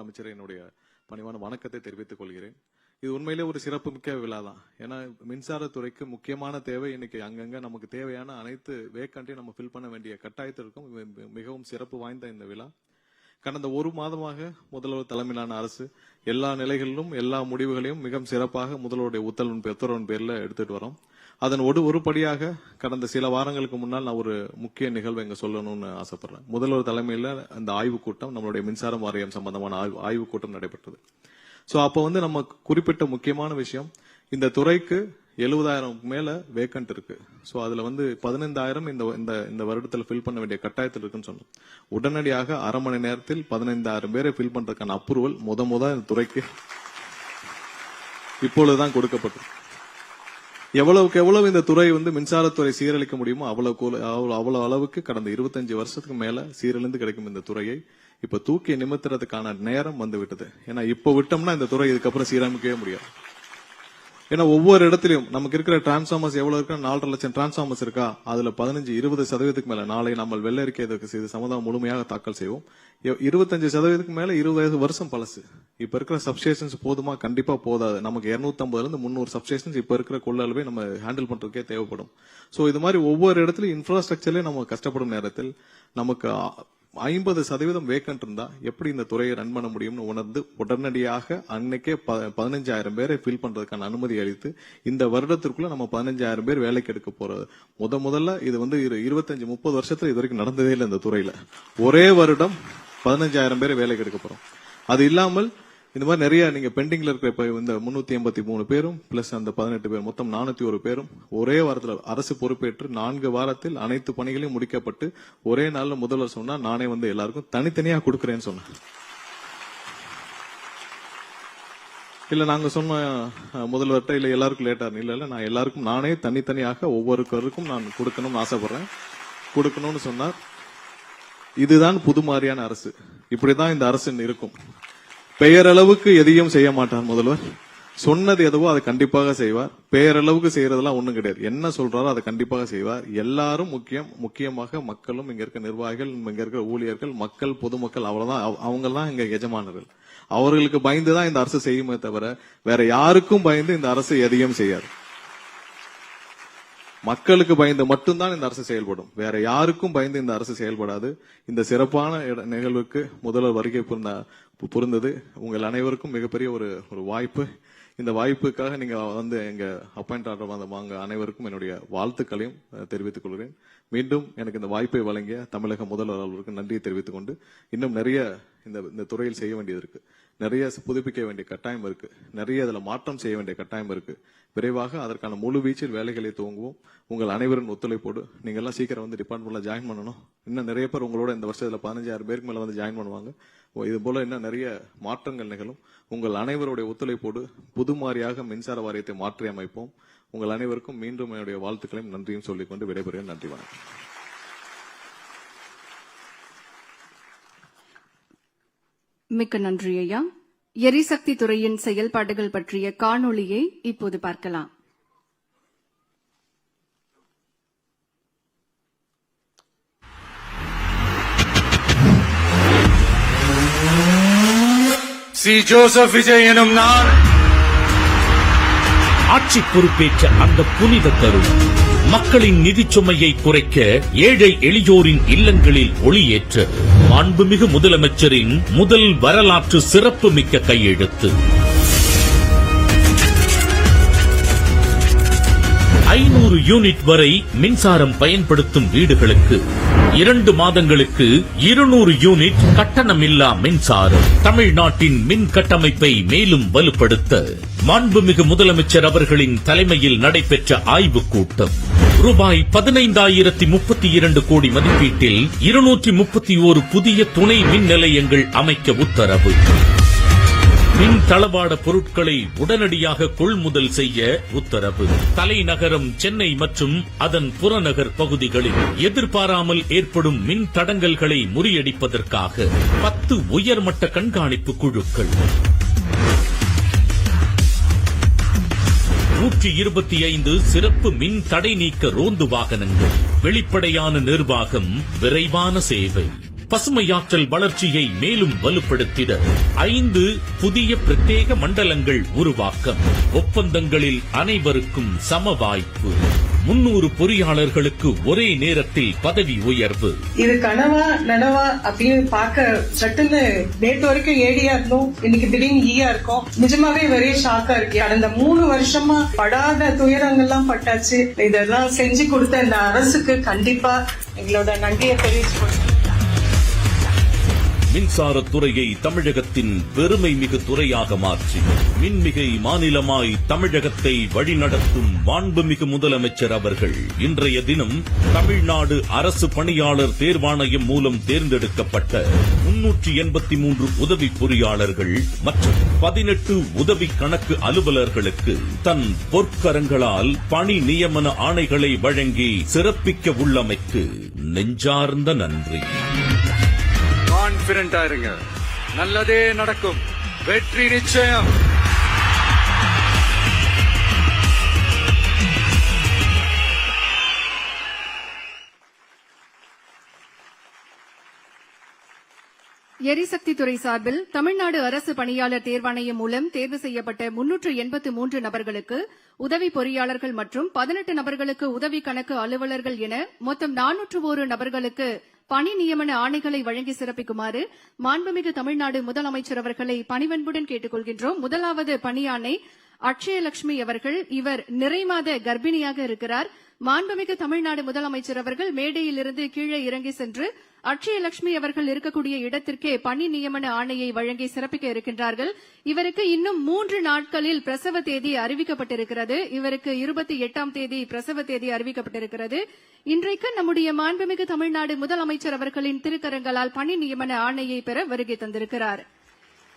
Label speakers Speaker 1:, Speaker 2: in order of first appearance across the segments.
Speaker 1: அமைச்சர் என்னுடைய பணிவான வணக்கத்தை தெரிவித்துக் கொள்கிறேன். இது உண்மையிலே ஒரு சிறப்பு மிக்க விழா தான். ஏன்னா மின்சாரத்துறைக்கு முக்கியமான தேவை இன்னைக்கு அங்கங்க நமக்கு தேவையான அனைத்து வேக்கண்ட்டையும் நம்ம ஃபில் பண்ண வேண்டிய கட்டாயத்திற்கும் மிகவும் சிறப்பு வாய்ந்த இந்த விழா. கடந்த ஒரு மாதமாக முதல்வர் தலைமையிலான அரசு எல்லா நிலைகளிலும் எல்லா முடிவுகளையும் மிக சிறப்பாக முதல்வருடைய உத்தரவின் பேர்ல எடுத்துட்டு வரோம். அதன் ஒரு படியாக கடந்த சில வாரங்களுக்கு முன்னால் நான் ஒரு முக்கிய நிகழ்வை இங்க சொல்லணும்னு ஆசைப்படுறேன். முதல்வர் தலைமையில அந்த ஆய்வுக் கூட்டம், நம்மளுடைய மின்சாரம் வாரியம் சம்பந்தமான ஆய்வுக் கூட்டம் நடைபெற்றது. சோ அப்ப நம்ம குறிப்பிட்ட முக்கியமான விஷயம், இந்த துறைக்கு 70,000 மேல வேக்கண்ட் இருக்கு. சோ அதுல 15,000 இந்த வருடத்துல ஃபில் பண்ண வேண்டிய கட்டாயத்தில் இருக்குன்னு சொன்னோம். உடனடியாக அரை மணி நேரத்தில் 15,000 பேரை ஃபில் பண்றதுக்கான அப்ரூவல் இந்த துறைக்கு இப்பொழுதுதான் கொடுக்கப்பட்டது. எவ்வளவுக்கு எவ்வளவு இந்த துறை மின்சாரத்துறை சீரழிக்க முடியுமோ அவ்வளவு அளவுக்கு கடந்த 25 வருஷத்துக்கு மேல சீரழிந்து கிடைக்கும் இந்த துறையை இப்ப தூக்கி நிமித்துறதுக்கான நேரம் வந்துவிட்டது. ஏன்னா இப்ப விட்டோம்னா இந்த துறை இதுக்கப்புறம் சீரமைக்கவே முடியாது. ஏன்னா ஒவ்வொரு இடத்திலும் நமக்கு இருக்கிற டிரான்ஸ்பார்மர்ஸ் எவ்வளவு இருக்கு, 4.5 லட்சம் டிரான்ஸ்பார்மர்ஸ் இருக்கா, அதுல 15-20% மேல நாளை நம்ம வெள்ள அறிக்கை இது சம்பந்தம் முழுமையாக தாக்கல் செய்வோம். 25% மேல 20 வருஷம் பழசு. இப்ப இருக்கிற சப்ஸ்டேஷன்ஸ் போதுமா? கண்டிப்பா போதாது. நமக்கு 250-300 சப்ஸ்டேஷன்ஸ் இப்ப இருக்கிற கொள்ளளவை நம்ம ஹேண்டில் பண்றதுக்கே தேவைப்படும். சோ இது மாதிரி ஒவ்வொரு இடத்துலயும் இன்ஃப்ராஸ்ட்ரக்சர்லயே நம்ம கஷ்டப்படும் நேரத்தில் நமக்கு 50% வேக்கண்ட் இருந்தா எப்படி இந்த துறையை ரன் பண்ண முடியும்னு உணர்ந்து உடனடியாக அன்னைக்கே 15,000 பேரை ஃபில் பண்றதுக்கான அனுமதி அளித்து இந்த வருடத்திற்குள்ள நம்ம 15,000 பேர் வேலைக்கு எடுக்க போறது. முதல்ல இது 25-30 வருஷத்துல இது வரைக்கும் நடந்ததே இல்லை. இந்த துறையில ஒரே வருடம் 15,000 பேரை வேலைக்கு எடுக்க போறோம். அது இல்லாமல் இந்த மாதிரி நிறைய நீங்க பெண்டிங்ல இருக்கிற இப்ப இந்த 383 பேரும் பிளஸ் அந்த 18 பேர் மொத்தம் 401 பேரும் ஒரே வாரத்தில் அரசு பொறுப்பேற்று 4 வாரத்தில் அனைத்து பணிகளையும் முடிக்கப்பட்டு ஒரே நாள்ல முதல்வர் சொன்னா நானே எல்லாருக்கும் தனித்தனியா கொடுக்கறேன்னு சொன்னேன். இல்ல நாங்க சொன்ன முதல்வர்கிட்ட இல்ல எல்லாருக்கும் லேட்டா இல்ல நான் எல்லாருக்கும் நானே தனித்தனியாக ஒவ்வொருவருக்கும் நான் கொடுக்கணும்னு ஆசைப்படுறேன். கொடுக்கணும்னு சொன்னார். இதுதான் புது மாதிரியான அரசு. இப்படிதான் இந்த அரசு இருக்கும். பெயரளவுக்கு எதையும் செய்ய மாட்டார் முதல்வர். சொன்னது எதுவோ அதை கண்டிப்பாக செய்வார். பெயரளவுக்கு செய்யறதெல்லாம் ஒண்ணும் கிடையாது. என்ன சொல்றாரோ அதை கண்டிப்பாக செய்வார். எல்லாரும் முக்கியமாக மக்களும், இங்க இருக்க நிர்வாகிகள், இங்க இருக்க ஊழியர்கள், மக்கள், பொதுமக்கள், அவ்வளவுதான். அவங்க தான் இங்க எஜமானர்கள். அவர்களுக்கு பயந்துதான் இந்த அரசு செய்யுமே தவிர வேற யாருக்கும் பயந்து இந்த அரசு எதையும் செய்யாது. மக்களுக்கு பயந்து மட்டும்தான் இந்த அரசு செயல்படும். வேற யாருக்கும் பயந்து இந்த அரசு செயல்படாது. இந்த சிறப்பான நிகழ்வுக்கு முதல்வர் வருகை புரிந்தது உங்கள் அனைவருக்கும் மிகப்பெரிய ஒரு வாய்ப்பு. இந்த வாய்ப்புக்காக நீங்க எங்க அப்பாயிண்ட் ஆர்டர் வாங்க அனைவருக்கும் என்னுடைய வாழ்த்துக்களையும் தெரிவித்துக் கொள்கிறேன். மீண்டும் எனக்கு இந்த வாய்ப்பை வழங்கிய தமிழக முதல்வர் அவர்களுக்கு நன்றியை தெரிவித்துக் கொண்டு, இன்னும் நிறைய இந்த துறையில் செய்ய வேண்டியது இருக்கு. நிறைய புதுப்பிக்க வேண்டிய கட்டாயம் இருக்கு. நிறைய இதுல மாற்றம் செய்ய வேண்டிய கட்டாயம் இருக்கு. விரைவாக அதற்கான முழு வீச்சில் வேலைகளை துவங்குவோம். உங்கள் அனைவரின் ஒத்துழைப்போடு நீங்க எல்லாம் சீக்கிரம் டிபார்ட்மெண்ட்ல ஜாயின் பண்ணணும். இன்னும் நிறைய பேர் உங்களோட இந்த வருஷத்துல 15,000 பேருக்கு மேல ஜாயின் பண்ணுவாங்க. இது போல இன்னும் நிறைய மாற்றங்கள் நிகழும். உங்கள் அனைவருடைய ஒத்துழைப்போடு புது மாதிரியாக மின்சார வாரியத்தை மாற்றி அமைப்போம். உங்கள் அனைவருக்கும் மீண்டும் என்னுடைய வாழ்த்துக்களையும் நன்றியும் சொல்லிக்கொண்டு விடைபெறுகிறேன். நன்றி, வணக்கம்.
Speaker 2: மிக்க நன்றி ஐயா. எரிசக்தி துறையின் செயல்பாடுகள் பற்றிய காணொளியை இப்போது பார்க்கலாம்.
Speaker 3: சி. ஜோசப் விஜய் எனும் நான்
Speaker 4: ஆட்சி பொறுப்பேற்ற அந்த புனித தருணம், மக்களின் நிதிச் சுமையை குறைக்க, ஏழை எளியோரின் இல்லங்களில் ஒளியேற்ற மாண்புமிகு முதலமைச்சரின் முதல் வரலாற்று சிறப்பு மிக்க கையெழுத்து. 500 யூனிட் வரை மின்சாரம் பயன்படுத்தும் வீடுகளுக்கு 2 மாதங்களுக்கு 200 யூனிட் கட்டணமில்லா மின்சாரம். தமிழ்நாட்டின் மின் கட்டமைப்பை மேலும் வலுப்படுத்த மாண்புமிகு முதலமைச்சர் அவர்களின் தலைமையில் நடைபெற்ற ஆய்வுக் கூட்டம். ரூபாய் 15,032 கோடி மதிப்பீட்டில் 231 புதிய துணை மின் நிலையங்கள் அமைக்க உத்தரவு. மின் தளவாட பொருட்களை உடனடியாக கொள்முதல் செய்ய உத்தரவு. தலைநகரம் சென்னை மற்றும் அதன் புறநகர் பகுதிகளில் எதிர்பாராமல் ஏற்படும் மின் தடங்கல்களை முறியடிப்பதற்காக 10 உயர்மட்ட கண்காணிப்பு குழுக்கள். 125 சிறப்பு மின் தடை நீக்க ரோந்து வாகனங்கள். வெளிப்படையான நிர்வாகம், விரைவான சேவை. பசுமையாற்றல் வளர்ச்சியை மேலும் வலுப்படுத்திட 5 புதிய பிரத்யேக மண்டலங்கள் உருவாக்கம். ஒப்பந்தங்களில் அனைவருக்கும் சம வாய்ப்பு. 300 பொறியாளர்களுக்கு ஒரே நேரத்தில் பதவி உயர்வு.
Speaker 5: இது கனவா நனவா அப்படின்னு பார்க்க சட்டுன்னு நேற்று வரைக்கும் ஏடியா இருந்தோம், இன்னைக்கு திடீர்னு ஈயா இருக்கோம். நிஜமாவே ஒரே ஷாக்கா இருக்கு. கடந்த 3 வருஷமா படாத துயரங்கள்லாம் பட்டாச்சு. இதெல்லாம் செஞ்சு கொடுத்த இந்த அரசுக்கு கண்டிப்பா எங்களோட நன்றியை தெரிவிச்சு.
Speaker 4: மின்சாரத்துறையை தமிழகத்தின் பெருமை மிகு துறையாக மாற்றி மின்மிகை மாநிலமாய் தமிழகத்தை வழிநடத்தும் மாண்புமிகு முதலமைச்சர் அவர்கள் இன்றைய தினம் தமிழ்நாடு அரசு பணியாளர் தேர்வாணையம் மூலம் தேர்ந்தெடுக்கப்பட்ட 383 உதவி பொறியாளர்கள் மற்றும் 18 உதவி கணக்கு அலுவலர்களுக்கு தன் பொற்கரங்களால் பணி நியமன ஆணைகளை வழங்கி சிறப்பிக்க உள்ளமைக்கு நெஞ்சார்ந்த நன்றி.
Speaker 3: கான்பிடண்டா இருங்க, நல்லதே நடக்கும், வெற்றி நிச்சயம்.
Speaker 2: எரிசக்தி துறை சார்பில் தமிழ்நாடு அரசு பணியாளர் தேர்வாணையம் மூலம் தேர்வு செய்யப்பட்ட 383 நபர்களுக்கு உதவி பொறியாளர்கள் மற்றும் 18 நபர்களுக்கு உதவி கணக்கு அலுவலர்கள் என மொத்தம் 401 நபர்களுக்கு பணி நியமன ஆணைகளை வழங்கி சிறப்பிக்குமாறு மாண்புமிகு தமிழ்நாடு முதலமைச்சர் அவர்களை பணிவன்புடன் கேட்டுக் கொள்கின்றோம். முதலாவது பணியாணை அட்சயலட்சுமி அவர்கள். இவர் நிறைமாத கர்ப்பிணியாக இருக்கிறார். மாண்புமிகு தமிழ்நாடு முதலமைச்சர் அவர்கள் மேடையிலிருந்து கீழே இறங்கி சென்று அட்சயலட்சுமி அவர்கள் இருக்கக்கூடிய இடத்திற்கே பணி நியமன ஆணையை வழங்கி சிறப்பிக்க இருக்கின்றார்கள். இவருக்கு இன்னும் 3 நாட்களில் பிரசவ தேதி அறிவிக்கப்பட்டிருக்கிறது. இவருக்கு 28ஆம் தேதி பிரசவ தேதி அறிவிக்கப்பட்டிருக்கிறது. இன்றைக்கு நம்முடைய மாண்புமிகு தமிழ்நாடு முதலமைச்சர் அவர்களின் திருக்கரங்களால் பணி நியமன ஆணையை பெற வருகை தந்திருக்கிறார்.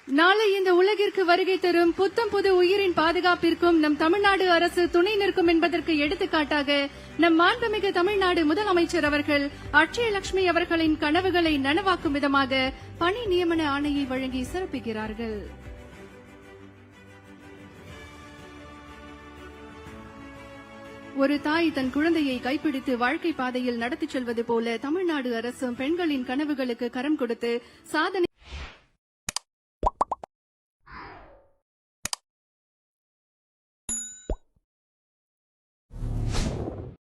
Speaker 2: நாளை இந்த உலகிற்கு வருகை தரும் புத்தம் புது உயிரின் பாதுகாப்பிற்கும் நம் தமிழ்நாடு அரசு துணை நிற்கும் என்பதற்கு எடுத்துக்காட்டாக நம் மாண்புமிகு தமிழ்நாடு முதலமைச்சர் அவர்கள் அட்சயலட்சுமி அவர்களின் கனவுகளை நனவாக்கும் விதமாக பணி நியமன ஆணையை வழங்கி சிறப்பிக்கிறார்கள். ஒரு தாய் தன் குழந்தையை கைப்பிடித்து வாழ்க்கை பாதையில் நடத்திச் செல்வது போல தமிழ்நாடு அரசும் பெண்களின் கனவுகளுக்கு கரம் கொடுத்து சாதனை